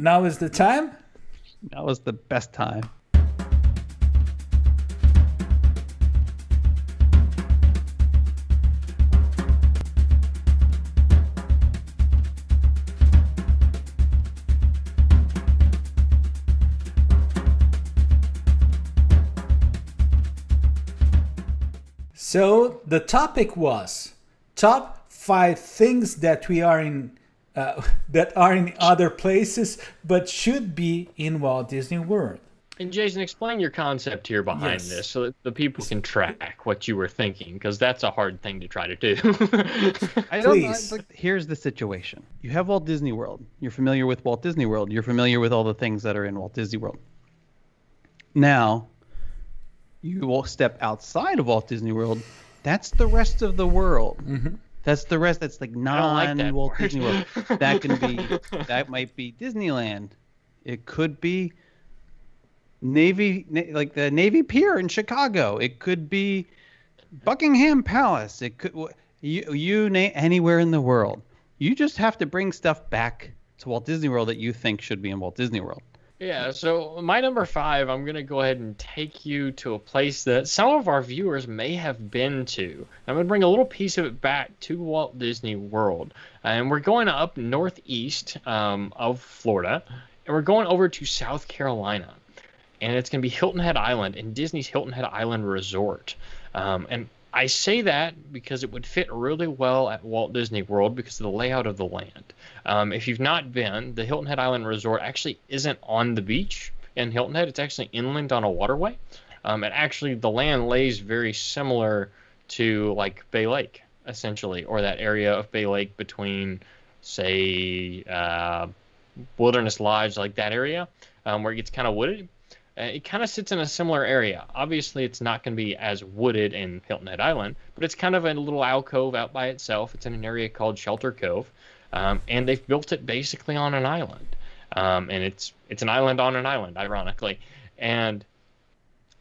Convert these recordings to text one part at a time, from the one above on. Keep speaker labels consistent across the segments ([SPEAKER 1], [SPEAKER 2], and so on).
[SPEAKER 1] Now is the time?
[SPEAKER 2] That was the best time.
[SPEAKER 1] So the topic was top 5 things that we are in that are in other places but should be in Walt Disney World.
[SPEAKER 3] And Jason, explain your concept here behind this so that the people can track what you were thinking, because that's a hard thing to try to do.
[SPEAKER 1] Please.
[SPEAKER 2] Here's the situation. You have Walt Disney World. You're familiar with Walt Disney World. You're familiar with all the things that are in Walt Disney World. Now, you will step outside of Walt Disney World. That's the rest of the world.
[SPEAKER 1] Mm-hmm.
[SPEAKER 2] That's the rest. That's like non-Walt Disney World. That might be Disneyland. It could be like the Navy Pier in Chicago. It could be Buckingham Palace. It could you name anywhere in the world. You just have to bring stuff back to Walt Disney World that you think should be in Walt Disney World.
[SPEAKER 3] Yeah, so my number 5, I'm going to go ahead and take you to a place that some of our viewers may have been to. I'm going to bring a little piece of it back to Walt Disney World. And we're going up northeast of Florida, and we're going over to South Carolina. And it's going to be Hilton Head Island and Disney's Hilton Head Island Resort. And I say that because it would fit really well at Walt Disney World because of the layout of the land. If you've not been, the Hilton Head Island Resort actually isn't on the beach in Hilton Head. It's actually inland on a waterway. And actually, the land lays very similar to like Bay Lake, essentially, or that area of Bay Lake between, say, Wilderness Lodge, like that area, where it gets kind of wooded. It kind of sits in a similar area. Obviously, it's not going to be as wooded in Hilton Head Island, but it's kind of a little alcove out by itself. It's in an area called Shelter Cove, and they've built it basically on an island. And it's an island on an island, ironically. And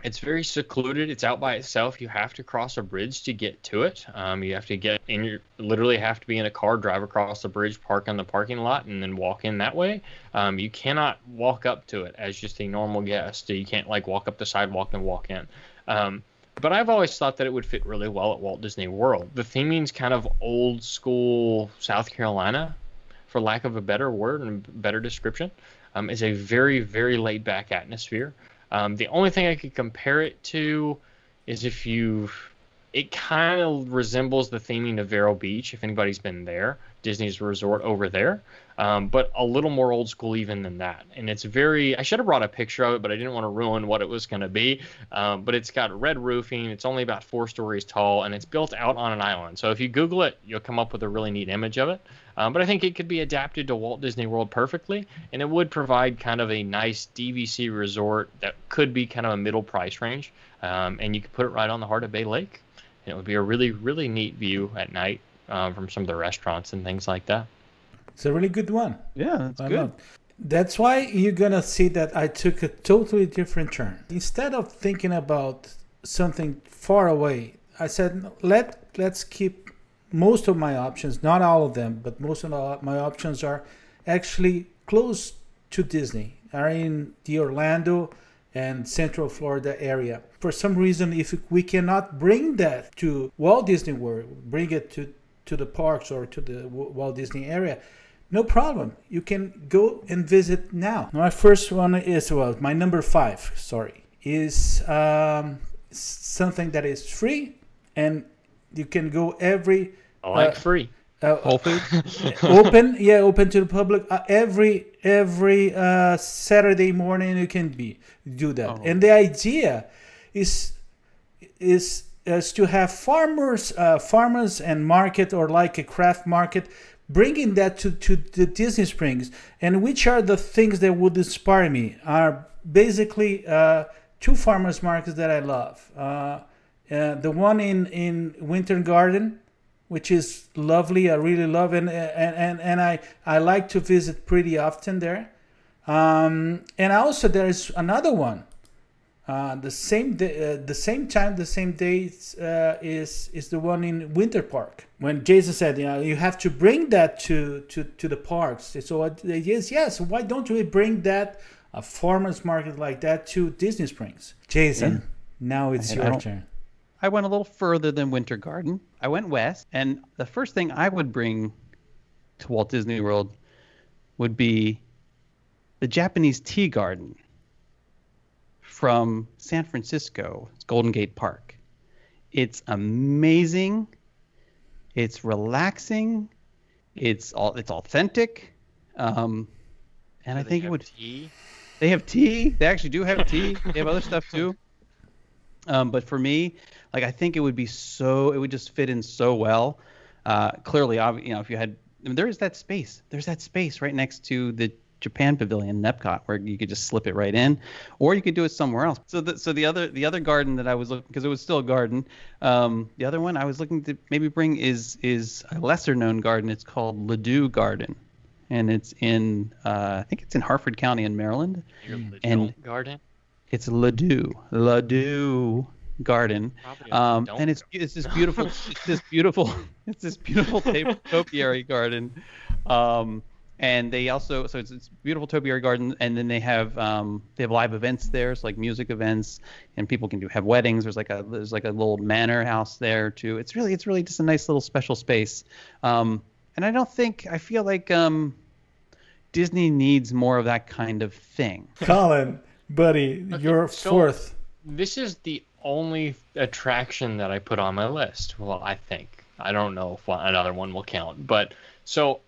[SPEAKER 3] it's very secluded. It's out by itself. You have to cross a bridge to get to it. You have to get in literally have to be in a car, drive across the bridge, park on the parking lot, and then walk in that way. You cannot walk up to it as just a normal guest. You can't like walk up the sidewalk and walk in. But I've always thought that it would fit really well at Walt Disney World. The theming's kind of old school South Carolina, for lack of a better word and better description. It's a very, very laid back atmosphere. The only thing I could compare it to is it kind of resembles the theming of Vero Beach, if anybody's been there, Disney's resort over there, but a little more old school even than that. And it's I should have brought a picture of it, but I didn't want to ruin what it was going to be. But it's got red roofing, it's only about 4 stories tall, and it's built out on an island. So if you Google it, you'll come up with a really neat image of it. But I think it could be adapted to Walt Disney World perfectly, and it would provide kind of a nice DVC resort that could be kind of a middle price range. And you could put it right on the heart of Bay Lake. And it would be a really, really neat view at night from some of the restaurants and things like that.
[SPEAKER 1] It's a really good one.
[SPEAKER 2] Yeah, that's good.
[SPEAKER 1] That's why you're going to see that I took a totally different turn. Instead of thinking about something far away, I said, let's keep most of my options, not all of them, but most of my options are actually close to Disney, are in the Orlando and Central Florida area. For some reason, if we cannot bring that to Walt Disney World, bring it to the parks or to the Walt Disney area, no problem. You can go and visit now. My first one is, my number 5, is something that is free, and you can go every...
[SPEAKER 3] I like free.
[SPEAKER 2] Whole Foods?
[SPEAKER 1] open to the public. Every Saturday morning you can do that. Oh. And the idea is to have farmers and market, or like a craft market, bringing that to the Disney Springs. And which are the things that would inspire me are basically 2 farmers markets that I love. The one in Winter Garden, which is lovely. I really love it, and I like to visit pretty often there. And also there is another one The same time, the same day is the one in Winter Park. When Jason said, you have to bring that to the parks. So yes. Why don't we bring that a farmers market like that to Disney Springs? Jason, now it's your turn.
[SPEAKER 2] I went a little further than Winter Garden. I went west, and the first thing I would bring to Walt Disney World would be the Japanese Tea Garden from San Francisco, Golden Gate Park. It's amazing. It's relaxing. It's authentic. And I think it would. Tea? They have tea. They actually do have tea. They have other stuff too. But for me, I think it would just fit in so well. Clearly, if you had, there's that space right next to the Japan Pavilion in Epcot where you could just slip it right in, or you could do it somewhere else. So the other garden that I was looking, because it was still a garden, the other one I was looking to maybe bring is a lesser known garden. It's called Ladue Garden, and it's in I think it's in Harford County in Maryland.
[SPEAKER 3] Garden.
[SPEAKER 2] It's Ladue Garden, and it's this beautiful topiary garden, and they also it's beautiful topiary garden, and then they have live events there, so like music events, and people can have weddings. There's like a little manor house there too. It's really just a nice little special space, and I feel like Disney needs more of that kind of thing.
[SPEAKER 1] Collin, buddy, you're fourth.
[SPEAKER 3] This is the only attraction that I put on my list. Well, I think. I don't know if another one will count. But so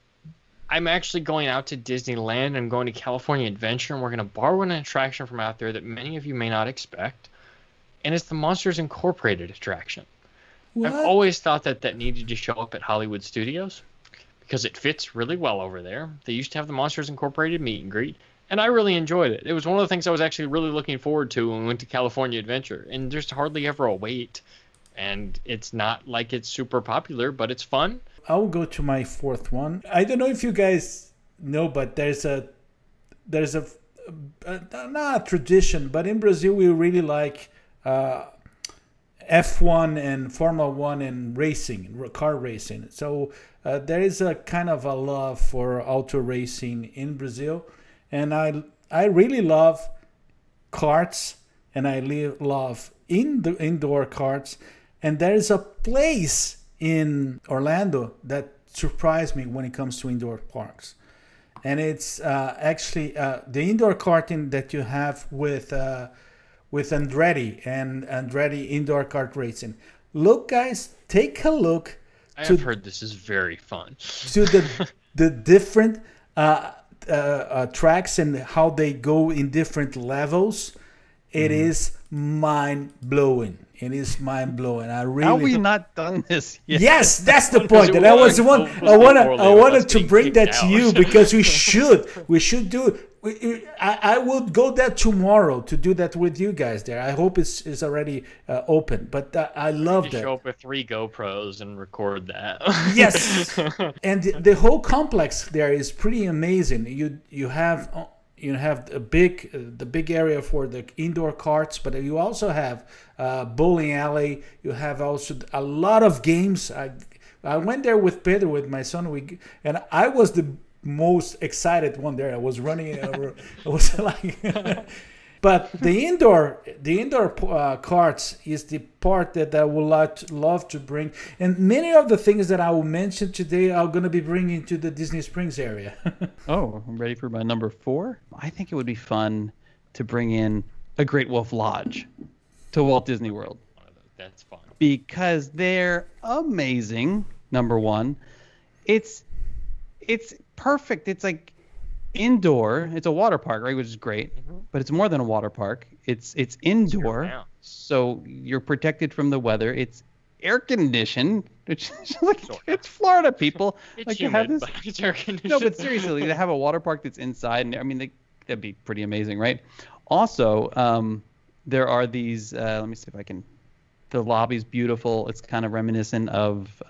[SPEAKER 3] I'm actually going out to Disneyland. I'm going to California Adventure, and we're going to borrow an attraction from out there that many of you may not expect. And it's the Monsters Incorporated attraction.
[SPEAKER 1] What?
[SPEAKER 3] I've always thought that needed to show up at Hollywood Studios because it fits really well over there. They used to have the Monsters Incorporated meet and greet. And I really enjoyed it. It was one of the things I was actually really looking forward to when we went to California Adventure. And there's hardly ever a wait. And it's not like it's super popular, but it's fun.
[SPEAKER 1] I will go to my fourth one. I don't know if you guys know, but there's a not a tradition, but in Brazil we really like F1 and Formula 1 and racing, car racing. So there is a kind of a love for auto racing in Brazil. And I really love karts, and I love indoor karts. And there is a place in Orlando that surprised me when it comes to indoor parks. And it's actually the indoor karting that you have with Andretti and Andretti indoor kart racing. Look, guys, take a look.
[SPEAKER 3] I have heard this is very fun.
[SPEAKER 1] To the different tracks and how they go in different levels. It is mind-blowing. It is mind-blowing. I really.
[SPEAKER 2] How have we not done this yet?
[SPEAKER 1] Yes, that's the point. And I was the one. I wanted to bring that to you because we should do it. I will go there tomorrow to do that with you guys there. I hope it's already open. But I love that.
[SPEAKER 3] Show up with 3 GoPros and record that.
[SPEAKER 1] Yes, and the whole complex there is pretty amazing. You have the big area for the indoor karts, but you also have bowling alley. You have also a lot of games. I went there with Pedro, with my son, and I was the most excited one there. I was running. I was like, but the indoor karts is the part that I would love to bring. And many of the things that I will mention today are going to be bringing to the Disney Springs area.
[SPEAKER 2] Oh, I'm ready for my number 4. I think it would be fun to bring in a Great Wolf Lodge to Walt Disney World.
[SPEAKER 3] That's fun.
[SPEAKER 2] Because they're amazing, number one. It's perfect. It's like indoor. It's a water park, right, which is great. Mm-hmm. But it's more than a water park. It's indoor, so you're protected from the weather. It's air conditioned, which is like it's Florida, people.
[SPEAKER 3] It's
[SPEAKER 2] like
[SPEAKER 3] humid, but it's air conditioned.
[SPEAKER 2] No, but seriously, to have a water park that's inside, and I mean, that'd be pretty amazing, right? Also, there are these. Let me see if I can. The lobby's beautiful. It's kind of reminiscent of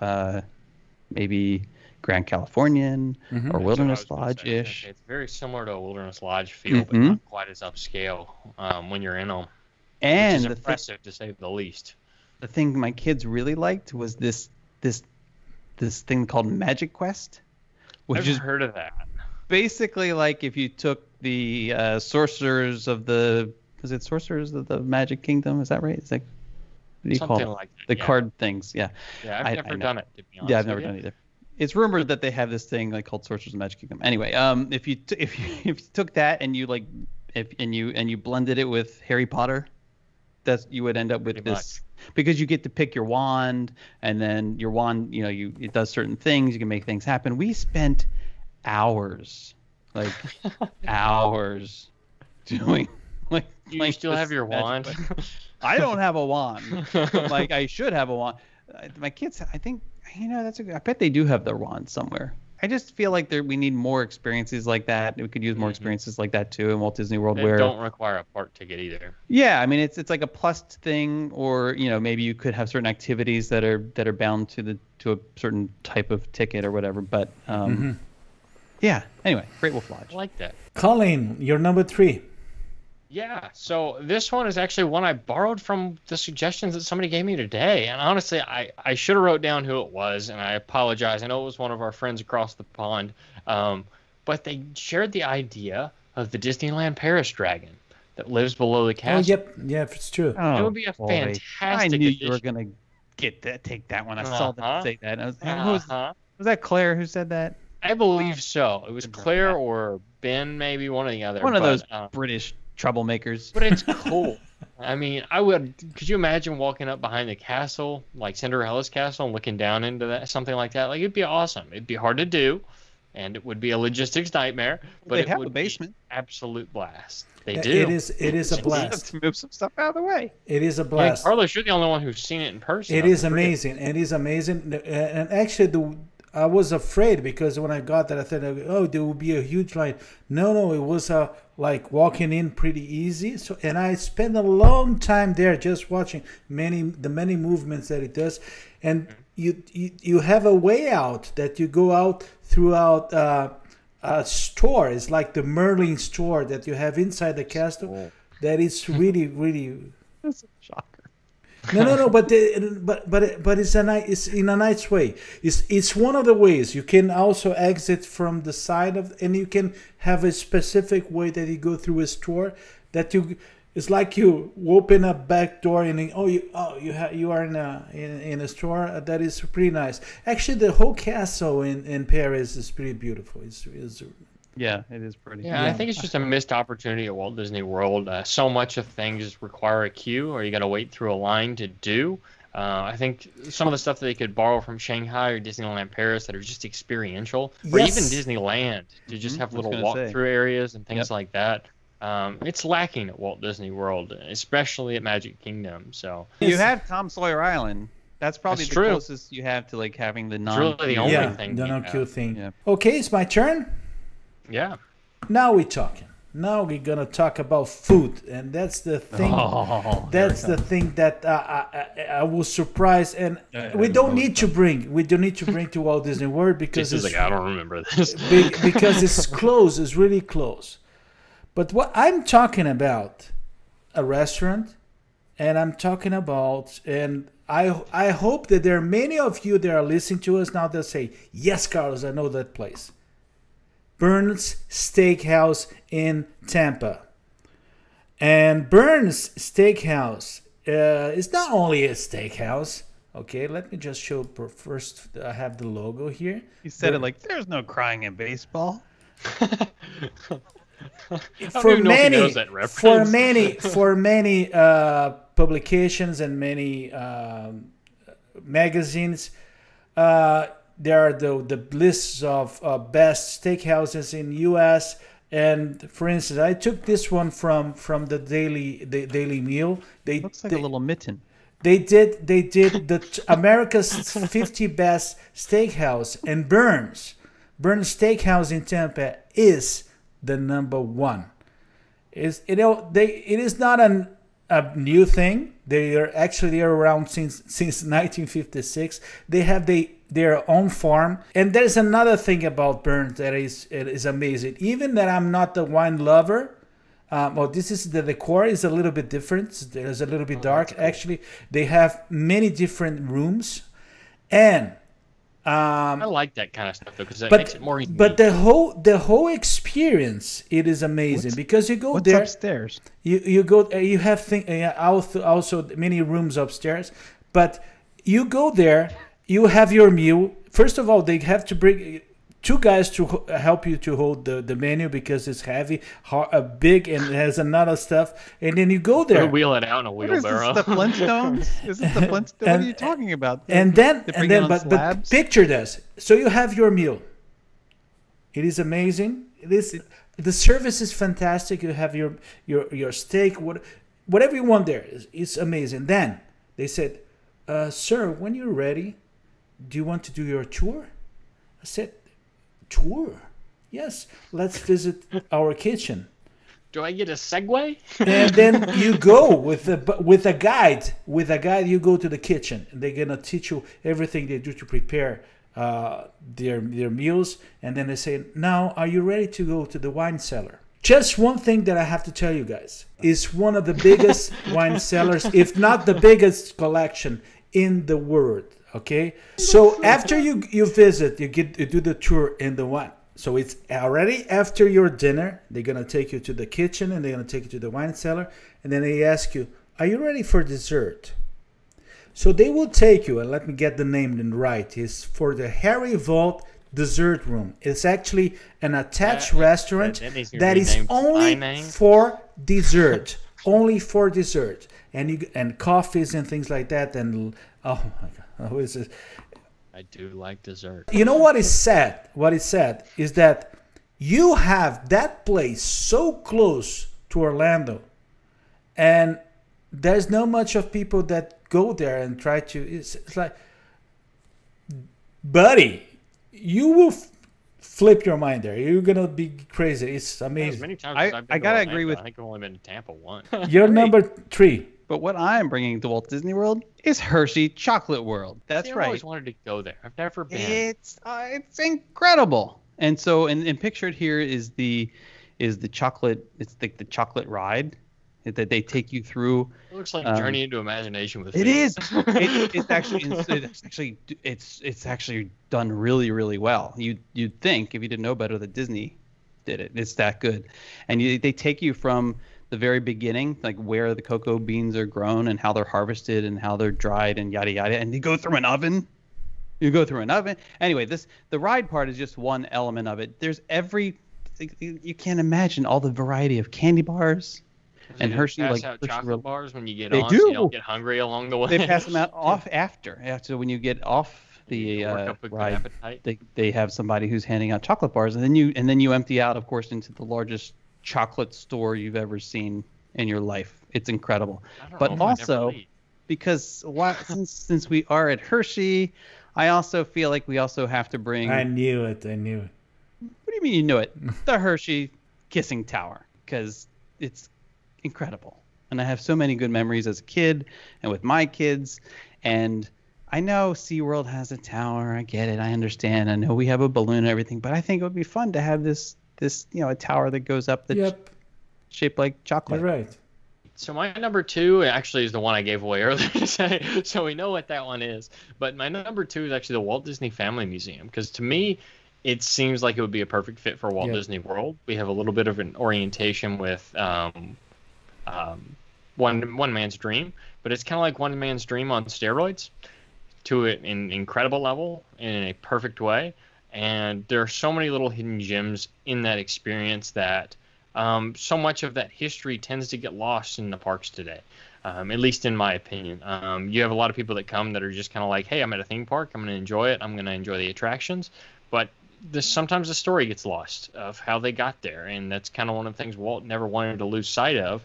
[SPEAKER 2] maybe Grand Californian or Wilderness Lodge-ish.
[SPEAKER 3] It's very similar to a Wilderness Lodge feel, but not quite as upscale when you're in them.
[SPEAKER 2] And
[SPEAKER 3] which is impressive to say the least.
[SPEAKER 2] The thing my kids really liked was this thing called Magic Quest, which
[SPEAKER 3] I've heard of that.
[SPEAKER 2] basically like if you took the sorcerers of the Magic Kingdom, is that right? It's like, what do you
[SPEAKER 3] Something
[SPEAKER 2] call it?
[SPEAKER 3] like that,
[SPEAKER 2] The
[SPEAKER 3] yeah.
[SPEAKER 2] card things, yeah.
[SPEAKER 3] Yeah, I've never done it, to be honest.
[SPEAKER 2] Yeah, I've never done it either. It's rumored that they have this thing like called Sorcerers of the Magic Kingdom. Anyway, if you took that and you like and you blended it with Harry Potter, you would end up with
[SPEAKER 3] Pretty
[SPEAKER 2] this, because you get to pick your wand, and then your wand, it does certain things. You can make things happen. We spent hours doing like.
[SPEAKER 3] You still have your wand?
[SPEAKER 2] I don't have a wand. But, I should have a wand. My kids, I think, I bet they do have their wand somewhere. I just feel like we need more experiences like that. We could use more experiences like that too in Walt Disney World.
[SPEAKER 3] They don't require a park ticket either.
[SPEAKER 2] Yeah, I mean it's like a plus thing, or maybe you could have certain activities that are bound to a certain type of ticket or whatever. But yeah. Anyway, Great Wolf Lodge.
[SPEAKER 3] I like that.
[SPEAKER 1] Collin, you're number 3.
[SPEAKER 3] Yeah, so this one is actually one I borrowed from the suggestions that somebody gave me today. And honestly, I should have wrote down who it was, and I apologize. I know it was one of our friends across the pond. But they shared the idea of the Disneyland Paris dragon that lives below the castle.
[SPEAKER 1] Oh, yep, it's true.
[SPEAKER 3] It would be a fantastic
[SPEAKER 2] I knew
[SPEAKER 3] addition.
[SPEAKER 2] you were going to take that one. I saw them say that. And was that Claire who said that?
[SPEAKER 3] I believe so. It was Claire or Ben, maybe one or the other.
[SPEAKER 2] One of those British troublemakers.
[SPEAKER 3] But it's cool. I mean, could you imagine walking up behind the castle, like Cinderella's castle, and looking down into that, something like that? Like, it'd be awesome. It'd be hard to do, and it would be a logistics nightmare, but
[SPEAKER 2] they
[SPEAKER 3] it
[SPEAKER 2] have
[SPEAKER 3] would
[SPEAKER 2] a basement.
[SPEAKER 3] Be absolute blast. They do.
[SPEAKER 1] It is a blast.
[SPEAKER 2] To move some stuff out of the way.
[SPEAKER 1] It is a
[SPEAKER 3] Yeah,
[SPEAKER 1] blast.
[SPEAKER 3] Carlos, you're the only one who's seen it in person.
[SPEAKER 1] It is amazing. It is amazing. And actually, I was afraid, because when I got that, I thought, oh, there will be a huge line. No, it was like walking in pretty easy. So, and I spent a long time there just watching the many movements that it does. And you have a way out that you go out throughout a store. It's like the Merlin store that you have inside the castle.
[SPEAKER 3] Oh.
[SPEAKER 1] That is really, really.
[SPEAKER 2] That's a shocker.
[SPEAKER 1] No, but it's in a nice way. It's one of the ways you can also exit from the side and you can have a specific way that you go through a store that it's like you open a back door and you are in a store that is pretty nice. Actually, the whole castle in Paris is pretty beautiful. It's
[SPEAKER 2] Yeah, it is pretty.
[SPEAKER 3] Yeah, I think it's just a missed opportunity at Walt Disney World. So much of things require a queue, or you got to wait through a line to do. I think some of the stuff that they could borrow from Shanghai or Disneyland Paris that are just experiential, or even Disneyland to just have little walk-through areas and things like that. It's lacking at Walt Disney World, especially at Magic Kingdom. So
[SPEAKER 2] you have Tom Sawyer Island. That's probably
[SPEAKER 3] That's
[SPEAKER 2] the
[SPEAKER 3] true.
[SPEAKER 2] closest you have to like having the non.
[SPEAKER 3] It's really the only thing.
[SPEAKER 1] The non-queue thing.
[SPEAKER 2] Yeah.
[SPEAKER 1] Okay, it's my turn.
[SPEAKER 3] Yeah.
[SPEAKER 1] Now we're talking. Now we're gonna talk about food, and that's the thing. That's the thing that I was surprised, and we don't need to bring. We don't need to bring to Walt Disney World because
[SPEAKER 3] it's like, I don't remember this.
[SPEAKER 1] because it's close. It's really close. But what I'm talking about, a restaurant, and I'm talking about, and I hope that there are many of you that are listening to us now that say, yes, Carlos, I know that place. Burns Steakhouse in Tampa. And Burns Steakhouse is not only a steakhouse. Okay, let me just show first. I have the logo here.
[SPEAKER 2] You said it like there's no crying in baseball.
[SPEAKER 1] For many publications and many magazines, there are the lists of best steakhouses in U.S. And for instance, I took this one from the Daily Meal.
[SPEAKER 2] Looks like a little mitten.
[SPEAKER 1] They did the America's 50 best steakhouse, and Burns Steakhouse in Tampa is the number one. It is not a new thing. They are around since 1956. They have their own farm, and there's another thing about Burns that is amazing. Even that I'm not the wine lover, Well, this is the decor is a little bit different. There's a little bit dark. Cool. Actually, they have many different rooms, and
[SPEAKER 3] I like that kind of stuff though, because it makes it more unique.
[SPEAKER 1] But the whole experience, it is amazing because you go there.
[SPEAKER 2] What's upstairs?
[SPEAKER 1] You go. You have also many rooms upstairs, but you go there. You have your meal. First of all, they have to bring 2 guys to help you to hold the menu because it's heavy, big, and has a lot of stuff. And then you go there.
[SPEAKER 3] Wheel it out in a wheelbarrow.
[SPEAKER 2] Is this the Flintstones? Is this the Flintstones? What are you talking about?
[SPEAKER 1] But picture this. So you have your meal. It is amazing. The service is fantastic. You have your steak, whatever you want there. It's amazing. Then they said, "Sir, when you're ready, do you want to do your tour?" I said, "Tour? Yes, let's visit our kitchen."
[SPEAKER 3] Do I get a Segway?
[SPEAKER 1] And then you go with a guide. With a guide, you go to the kitchen, and they're gonna teach you everything they do to prepare their meals. And then they say, "Now, are you ready to go to the wine cellar?" Just one thing that I have to tell you guys is one of the biggest wine cellars, if not the biggest collection in the world. Okay, so after you visit, you do the tour in the wine. So it's already after your dinner. They're gonna take you to the kitchen and they're gonna take you to the wine cellar, and then they ask you, "Are you ready for dessert?" So they will take you, and let me get the name right. It's for the Harry Walt Dessert Room. It's actually an attached restaurant that is only for dessert, only for dessert, and coffees and things like that. And oh my God. Who is it?
[SPEAKER 3] I do like dessert.
[SPEAKER 1] You know what is sad? What is sad is that you have that place so close to Orlando, and there's not much of people that go there and try to. It's like, buddy, you will flip your mind there. You're gonna be crazy. It's amazing.
[SPEAKER 3] Many times
[SPEAKER 2] I gotta agree with.
[SPEAKER 3] I think I've only been to Tampa once.
[SPEAKER 1] You're number 3.
[SPEAKER 2] But what I'm bringing to Walt Disney World is Hershey Chocolate World. That's right.
[SPEAKER 3] I've always wanted to go there. I've never been.
[SPEAKER 2] It's incredible. And so, and pictured here is the chocolate. It's like the chocolate ride that they take you through.
[SPEAKER 3] It looks like a journey into imagination with
[SPEAKER 2] it is. It's actually done really, really well. You'd think if you didn't know better that Disney did it. It's that good. And they take you from the very beginning, like where the cocoa beans are grown and how they're harvested and how they're dried and yada yada, and you go through an oven. Anyway, the ride part is just one element of it. There's you can't imagine all the variety of candy bars and Hershey
[SPEAKER 3] pass
[SPEAKER 2] like
[SPEAKER 3] out
[SPEAKER 2] Hershey
[SPEAKER 3] chocolate bars when you get
[SPEAKER 2] they
[SPEAKER 3] on,
[SPEAKER 2] do.
[SPEAKER 3] so you don't get hungry along the way.
[SPEAKER 2] They pass them out after when you get off the ride. They have somebody who's handing out chocolate bars, and then you empty out, of course, into the largest chocolate store you've ever seen in your life. It's incredible. But also, because since we are at Hershey, I also feel like we also have to bring.
[SPEAKER 1] I knew it. What
[SPEAKER 2] do you mean you knew it? The Hershey Kissing Tower, because it's incredible, and I have so many good memories as a kid and with my kids. And I know SeaWorld has a tower. I get it. I understand. I know we have a balloon and everything, but I think it would be fun to have this a tower that goes up that's shaped like chocolate.
[SPEAKER 1] You're right.
[SPEAKER 3] So my number 2 actually is the one I gave away earlier today, so we know what that one is. But my number 2 is actually the Walt Disney Family Museum, because to me, it seems like it would be a perfect fit for Walt Disney World. We have a little bit of an orientation with One Man's Dream, but it's kind of like One Man's Dream on steroids, to an incredible level in a perfect way. And there are so many little hidden gems in that experience that so much of that history tends to get lost in the parks today, at least in my opinion. You have a lot of people that come that are just kind of like, hey, I'm at a theme park. I'm going to enjoy it. I'm going to enjoy the attractions. But sometimes the story gets lost of how they got there. And that's kind of one of the things Walt never wanted to lose sight of.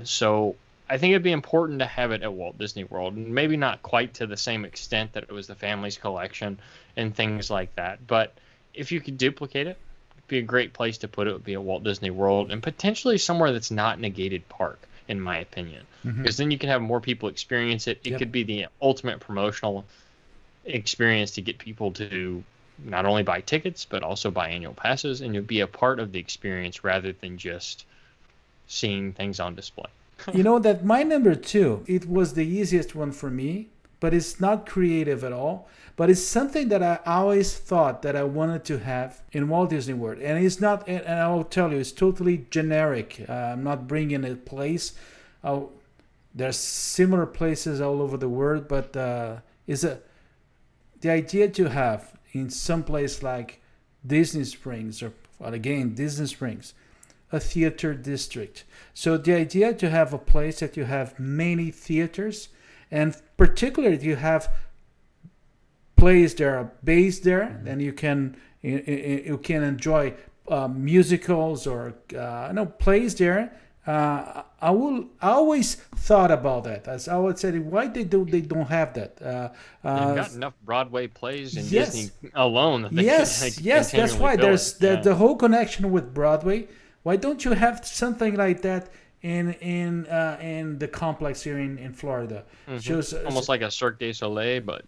[SPEAKER 3] So I think it'd be important to have it at Walt Disney World, and maybe not quite to the same extent that it was the family's collection and things like that. But if you could duplicate it, it'd be a great place to put it. It would be at Walt Disney World, and potentially somewhere that's not negated park, in my opinion, because then you can have more people experience it. It could be the ultimate promotional experience to get people to not only buy tickets but also buy annual passes, and you'll be a part of the experience rather than just seeing things on display.
[SPEAKER 1] You know that my number 2, it was the easiest one for me, but it's not creative at all. But it's something that I always thought that I wanted to have in Walt Disney World. And it's not, and I will tell you, it's totally generic. I'm not bringing a place. There's similar places all over the world, but the idea to have in some place like Disney Springs, or well, again, Disney Springs, a theater district. So the idea to have a place that you have many theaters, and particularly you have plays that are based there, then you can enjoy musicals or plays there. I always thought about that. As I would say, why they don't have that?
[SPEAKER 3] They've got enough Broadway plays in
[SPEAKER 1] yes.
[SPEAKER 3] Disney alone. That they
[SPEAKER 1] yes,
[SPEAKER 3] can
[SPEAKER 1] yes, that's why there's
[SPEAKER 3] the
[SPEAKER 1] the whole connection with Broadway. Why don't you have something like that in the complex here in Florida? Shows,
[SPEAKER 3] almost like a Cirque du Soleil, but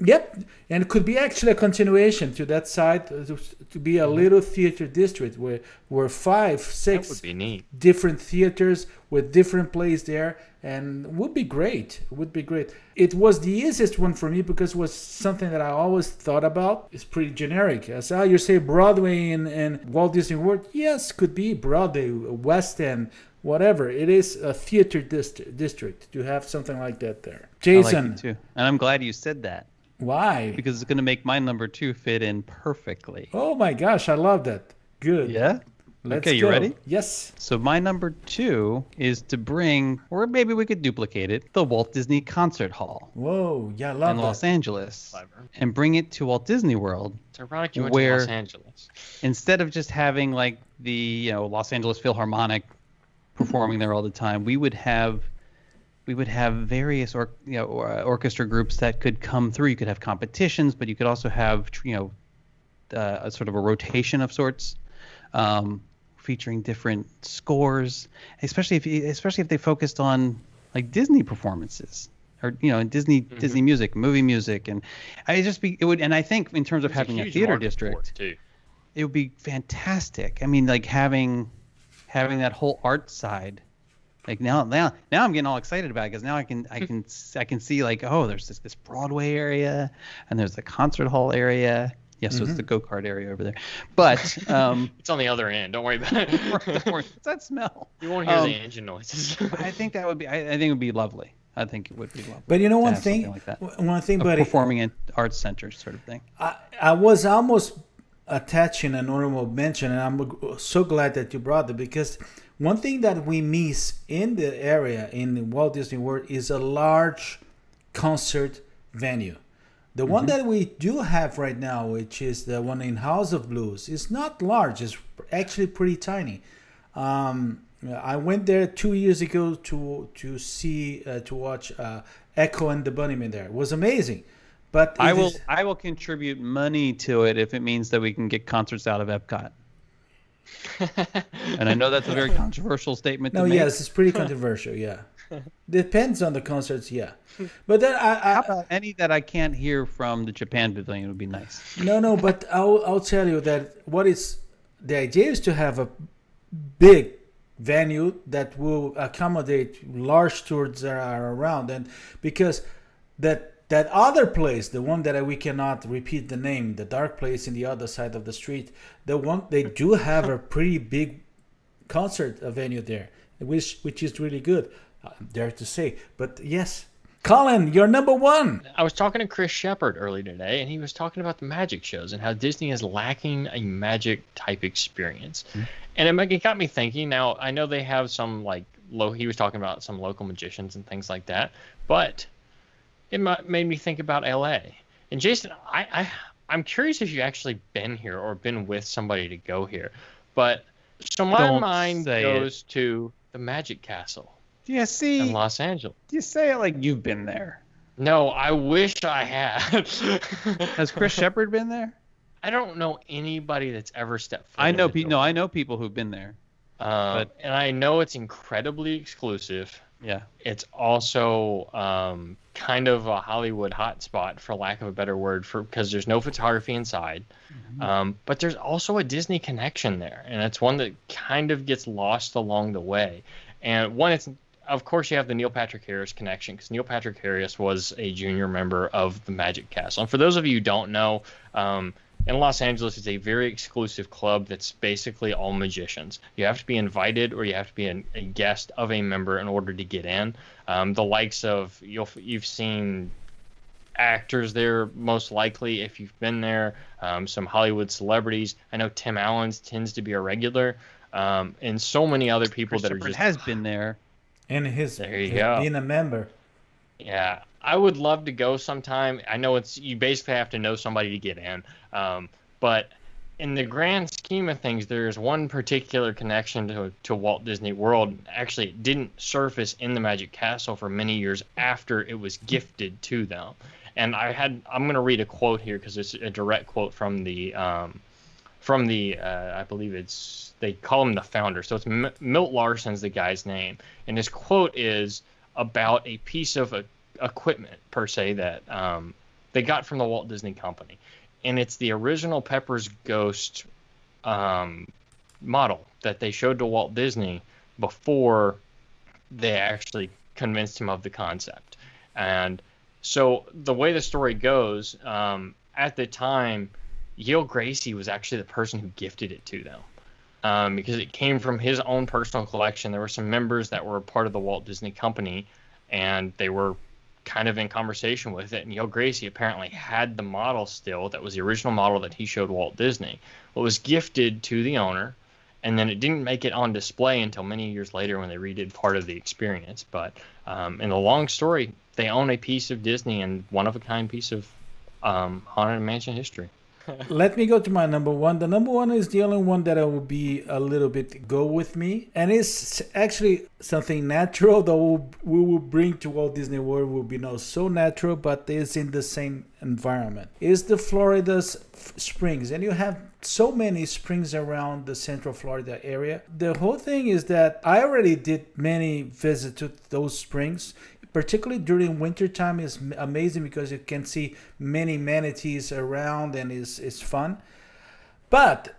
[SPEAKER 1] yep, and it could be actually a continuation to that side, to be a little theater district where 5, 6
[SPEAKER 3] that would be neat.
[SPEAKER 1] Different theaters with different plays there, and would be great. It would be great. It was the easiest one for me because it was something that I always thought about. It's pretty generic. As you say, Broadway and Walt Disney World, yes, could be Broadway, West End, whatever. It is a theater district to have something like that there. Jason.
[SPEAKER 2] I like it too. And I'm glad you said that.
[SPEAKER 1] Why?
[SPEAKER 2] Because it's going to make my number 2 fit in perfectly.
[SPEAKER 1] Oh my gosh, I love that. Good.
[SPEAKER 2] Yeah?
[SPEAKER 1] Let's
[SPEAKER 2] okay, you
[SPEAKER 1] go.
[SPEAKER 2] ready?
[SPEAKER 1] Yes.
[SPEAKER 2] So my number 2 is to bring, or maybe we could duplicate it, the Walt Disney Concert Hall.
[SPEAKER 1] Whoa, yeah, I love
[SPEAKER 2] in
[SPEAKER 1] that.
[SPEAKER 2] Los Angeles.
[SPEAKER 3] Clever.
[SPEAKER 2] And bring it to Walt Disney World.
[SPEAKER 3] It's ironic you went to Los Angeles.
[SPEAKER 2] Instead of just having like the Los Angeles Philharmonic performing there all the time, we would have various orchestra groups that could come through. You could have competitions, but you could also have a sort of a rotation of sorts, featuring different scores, especially if they focused on like Disney performances or Disney music, movie music, and I think in terms of having a theater district, it would be fantastic. I mean, like having that whole art side. Like now I'm getting all excited about it because now I can see like, oh, there's this Broadway area and there's the concert hall area. Yes, so it's the go-kart area over there. But
[SPEAKER 3] it's on the other end. Don't worry about it.
[SPEAKER 2] Don't worry. What's that smell?
[SPEAKER 3] You won't hear the engine noises.
[SPEAKER 2] I think that would be. I think it would be lovely. I think it would be lovely.
[SPEAKER 1] But you know one thing, buddy,
[SPEAKER 2] performing in arts centers sort of thing.
[SPEAKER 1] I was almost attaching an honorable mention, and I'm so glad that you brought it, because one thing that we miss in the area in Walt Disney World is a large concert venue. The one that we do have right now, which is the one in House of Blues, is not large. It's actually pretty tiny. I went there 2 years ago to watch Echo and the Bunnymen there. It was amazing. But
[SPEAKER 2] I will contribute money to it if it means that we can get concerts out of Epcot. And I know that's a very controversial statement to make.
[SPEAKER 1] Yes, it's pretty controversial, yeah. Depends on the concerts, yeah. But then
[SPEAKER 2] how about any that I can't hear from the Japan Pavilion would be nice.
[SPEAKER 1] No, but I'll tell you that the idea is to have a big venue that will accommodate large tours that are around, and because that other place, the one that we cannot repeat the name, the dark place in the other side of the street, they do have a pretty big concert venue there, which is really good. I dare to say. But yes, Collin, you're number 1.
[SPEAKER 3] I was talking to Chris Shepard earlier today, and he was talking about the magic shows and how Disney is lacking a magic type experience. And it got me thinking. Now, I know they have some he was talking about some local magicians and things like that, but it made me think about LA. And Jason, I'm curious if you've actually been here or been with somebody to go here. But so my mind goes to the Magic Castle.
[SPEAKER 2] Yeah, see,
[SPEAKER 3] in Los Angeles.
[SPEAKER 2] You say it like you've been there.
[SPEAKER 3] No, I wish I had.
[SPEAKER 2] Has Chris Shepard been there?
[SPEAKER 3] I don't know anybody that's ever stepped foot.
[SPEAKER 2] I know people who've been there.
[SPEAKER 3] And I know it's incredibly exclusive.
[SPEAKER 2] Yeah.
[SPEAKER 3] It's also kind of a Hollywood hotspot, for lack of a better word, for because there's no photography inside. But there's also a Disney connection there, and it's one that kind of gets lost along the way. And one, it's of course you have the Neil Patrick Harris connection because Neil Patrick Harris was a junior member of the Magic Castle. And for those of you who don't know, in Los Angeles, it's a very exclusive club that's basically all magicians. You have to be invited or you have to be a guest of a member in order to get in. The likes of you've seen actors there, most likely, if you've been there, some Hollywood celebrities. I know Tim Allen tends to be a regular, and so many other people that are just
[SPEAKER 2] has been there.
[SPEAKER 1] And
[SPEAKER 3] there you go.
[SPEAKER 1] being a member.
[SPEAKER 3] Yeah, I would love to go sometime. I know you basically have to know somebody to get in, but in the grand scheme of things, there's one particular connection to Walt Disney World. Actually, it didn't surface in the Magic Castle for many years after it was gifted to them. And I'm going to read a quote here because it's a direct quote from the I believe they call him the founder. So it's Milt Larson's the guy's name. And his quote is about a piece of equipment, per se, that they got from the Walt Disney Company. And it's the original Pepper's Ghost model that they showed to Walt Disney before they actually convinced him of the concept. And so the way the story goes, at the time, Yale Gracie was actually the person who gifted it to them, because it came from his own personal collection. There were some members that were part of the Walt Disney Company, and they were kind of in conversation with it. And Yale Gracie apparently had the model still. That was the original model that he showed Walt Disney. It was gifted to the owner, and then it didn't make it on display until many years later when they redid part of the experience. But in the long story, they own a piece of Disney and one-of-a-kind piece of Haunted Mansion history.
[SPEAKER 1] Let me go to my number one. The number one is the only one that I will be a little bit go with me. And it's actually something natural that we will bring to Walt Disney World. Will be not so natural, but it's in the same environment. It's the Florida's springs. And you have so many springs around the Central Florida area. The whole thing is that I already did many visits to those springs. Particularly during wintertime is amazing because you can see many manatees around and it's fun. But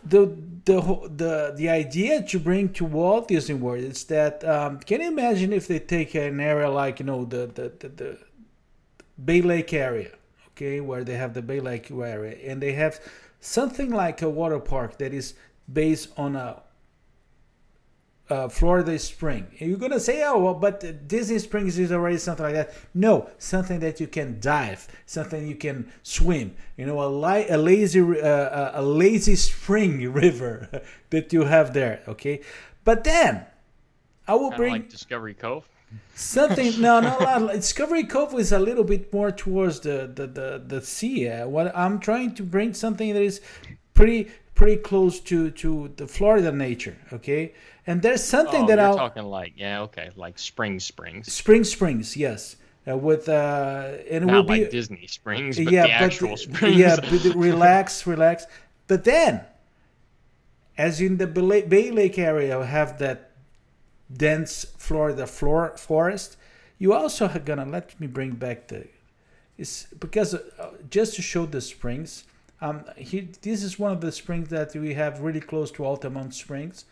[SPEAKER 1] the idea to bring to Walt Disney World is that can you imagine if they take an area like the Bay Lake area, okay, where they have the Bay Lake area, and they have something like a water park that is based on a Florida Spring. And you're gonna say, oh, well, but Disney Springs is already something like that. No, something that you can dive, something you can swim. You know, a lazy spring river that you have there. Okay, but then I will bring
[SPEAKER 3] like Discovery Cove.
[SPEAKER 1] Something no, not a lot. Discovery Cove is a little bit more towards the sea. What I'm trying to bring something that is pretty close to the Florida nature. Okay. And there's something that
[SPEAKER 3] you're talking like like Springs,
[SPEAKER 1] yes, with and
[SPEAKER 3] not
[SPEAKER 1] it will
[SPEAKER 3] like
[SPEAKER 1] be
[SPEAKER 3] Disney Springs, but the actual springs.
[SPEAKER 1] Yeah, but relax. But then, as in the Bay Lake area, have that dense Florida forest. You also are gonna let me bring back it's because just to show the springs. This is one of the springs that we have really close to Altamont Springs.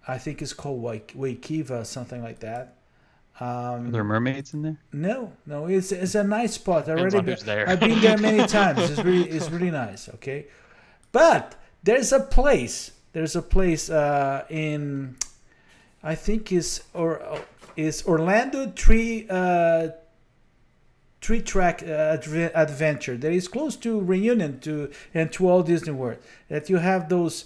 [SPEAKER 1] I think it's called Waikiva, something like that.
[SPEAKER 2] Are there mermaids in there?
[SPEAKER 1] No, it's a nice spot.
[SPEAKER 3] Depends on who's there.
[SPEAKER 1] I've been there many times. It's really nice. Okay, but there's a place in, I think is Orlando Tree Track Adventure that is close to Reunion and to Walt Disney World. That you have those.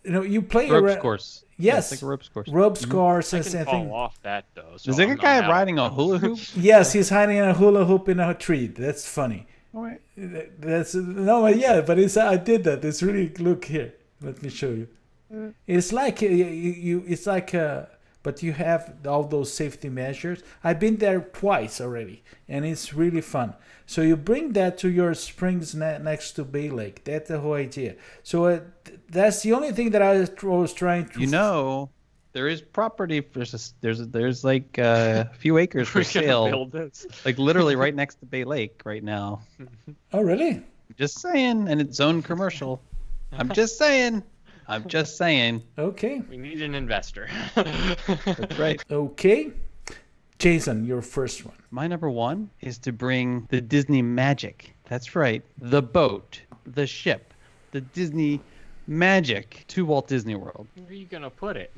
[SPEAKER 1] You play
[SPEAKER 2] ropes course.
[SPEAKER 1] Yes,
[SPEAKER 2] yeah, like a ropes course.
[SPEAKER 1] Ropes course and
[SPEAKER 3] I can
[SPEAKER 1] something.
[SPEAKER 3] fall off that though. So
[SPEAKER 2] Is there a
[SPEAKER 3] I'm
[SPEAKER 2] guy
[SPEAKER 3] not
[SPEAKER 2] riding a hula hoop?
[SPEAKER 1] Yes, he's hiding in a hula hoop in a tree. That's funny.
[SPEAKER 2] All right.
[SPEAKER 1] But I did that. It's really, look here. Let me show you. It's like it's like but you have all those safety measures. I've been there twice already, and it's really fun. So you bring that to your springs next to Bay Lake. That's the whole idea. So that's the only thing that I was trying to.
[SPEAKER 2] There is property. There's like a few acres for
[SPEAKER 3] We're gonna
[SPEAKER 2] sale,
[SPEAKER 3] build this.
[SPEAKER 2] like literally right next to Bay Lake right now.
[SPEAKER 1] Oh, really?
[SPEAKER 2] Just saying, and it's zoned commercial. I'm just saying. I'm just saying.
[SPEAKER 1] Okay.
[SPEAKER 3] We need an investor.
[SPEAKER 2] That's right.
[SPEAKER 1] Okay. Jason, your first one.
[SPEAKER 2] My number one is to bring the Disney magic. That's right. The boat, the ship, the Disney magic to Walt Disney World.
[SPEAKER 3] Where are you gonna put it?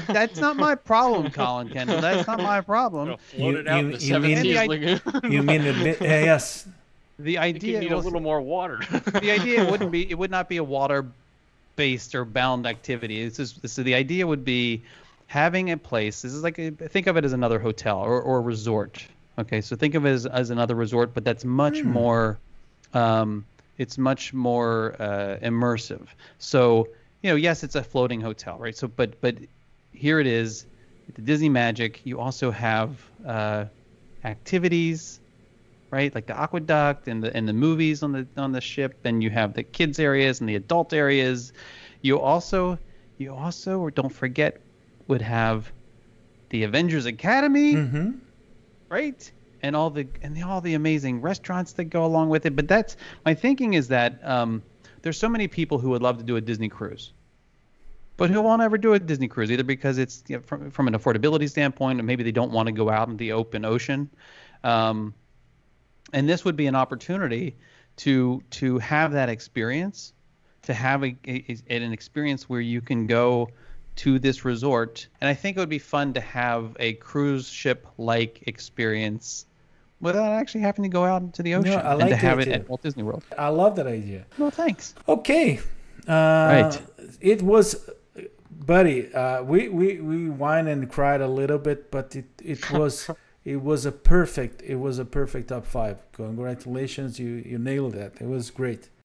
[SPEAKER 2] That's not my problem, Collin Kendall. That's not my problem.
[SPEAKER 3] Float it out in the 17th lagoon.
[SPEAKER 1] You mean yes.
[SPEAKER 2] The
[SPEAKER 3] I think you
[SPEAKER 2] idea
[SPEAKER 3] need a little more water.
[SPEAKER 2] the idea it would not be a water-based or bound activity. So the idea would be having a place. This is like think of it as another hotel or a resort. Okay, so think of it as another resort, but that's much more. It's much more immersive. So yes, it's a floating hotel, right? So but here it is, the Disney magic. You also have activities, right? Like the aqueduct and the movies on the ship. Then you have the kids areas and the adult areas. You also or don't forget would have the Avengers Academy, right? And all the amazing restaurants that go along with it. But that's my thinking is that there's so many people who would love to do a Disney cruise, but who won't ever do a Disney cruise either because it's from an affordability standpoint, and maybe they don't want to go out in the open ocean. And this would be an opportunity to have that experience, to have an experience where you can go to this resort. And I think it would be fun to have a cruise ship like experience without actually having to go out into the ocean and to have it at Walt Disney World.
[SPEAKER 1] I love that idea.
[SPEAKER 2] Well, thanks.
[SPEAKER 1] Okay.
[SPEAKER 2] Right.
[SPEAKER 1] It was, buddy, we whined and cried a little bit, but it was a perfect top five. Congratulations, you nailed that. It was great.